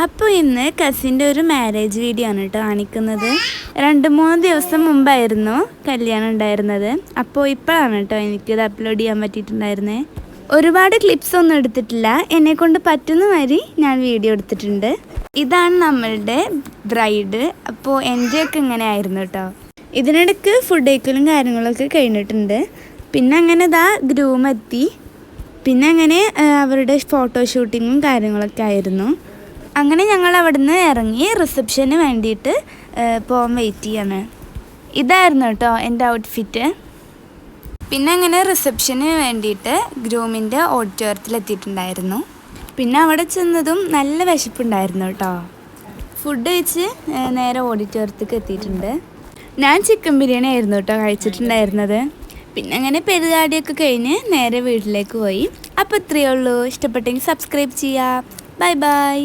അപ്പോൾ ഇന്ന് കസിൻ്റെ ഒരു മാരേജ് വീഡിയോ ആണ് കേട്ടോ കാണിക്കുന്നത്. 2-3 ദിവസം മുമ്പായിരുന്നു കല്യാണം ഉണ്ടായിരുന്നത്. അപ്പോൾ ഇപ്പോഴാണ് കേട്ടോ എനിക്കിത് അപ്ലോഡ് ചെയ്യാൻ പറ്റിയിട്ടുണ്ടായിരുന്നത്. ഒരുപാട് ക്ലിപ്സ് ഒന്നും എടുത്തിട്ടില്ല, എന്നെക്കൊണ്ട് പറ്റുന്ന മാതിരി ഞാൻ വീഡിയോ എടുത്തിട്ടുണ്ട്. ഇതാണ് നമ്മളുടെ ബ്രൈഡ്. അപ്പോൾ എൻ്റെ ഒക്കെ ഇങ്ങനെ ആയിരുന്നു കേട്ടോ. ഇതിനിടയ്ക്ക് ഫുഡ് കഴിക്കലും കാര്യങ്ങളൊക്കെ കഴിഞ്ഞിട്ടുണ്ട്. പിന്നെ അങ്ങനെ ഗ്രൂം എത്തി. പിന്നെ അങ്ങനെ അവരുടെ ഫോട്ടോഷൂട്ടിങ്ങും കാര്യങ്ങളൊക്കെ ആയിരുന്നു. അങ്ങനെ ഞങ്ങൾ അവിടെ നിന്ന് ഇറങ്ങി റിസപ്ഷന് വേണ്ടിയിട്ട് പോകാൻ വെയിറ്റ് ചെയ്യാണ്. ഇതായിരുന്നു കേട്ടോ എൻ്റെ ഔട്ട്ഫിറ്റ്. പിന്നെ അങ്ങനെ റിസപ്ഷന് വേണ്ടിയിട്ട് ഗ്രൂമിൻ്റെ ഓഡിറ്റോറിയത്തിലെത്തിയിട്ടുണ്ടായിരുന്നു. പിന്നെ അവിടെ ചെന്നതും നല്ല വിശപ്പുണ്ടായിരുന്നു കേട്ടോ. ഫുഡ് കഴിച്ച് നേരെ ഓഡിറ്റോറിയത്തേക്ക് എത്തിയിട്ടുണ്ട്. ഞാൻ ചിക്കൻ ബിരിയാണി ആയിരുന്നു കേട്ടോ കഴിച്ചിട്ടുണ്ടായിരുന്നത്. പിന്നെ അങ്ങനെ പെരുതാടിയൊക്കെ കഴിഞ്ഞ് നേരെ വീട്ടിലേക്ക് പോയി. അപ്പോൾ ഇത്രയേ ഉള്ളൂ. ഇഷ്ടപ്പെട്ടെങ്കിൽ സബ്സ്ക്രൈബ് ചെയ്യുക. Bye bye.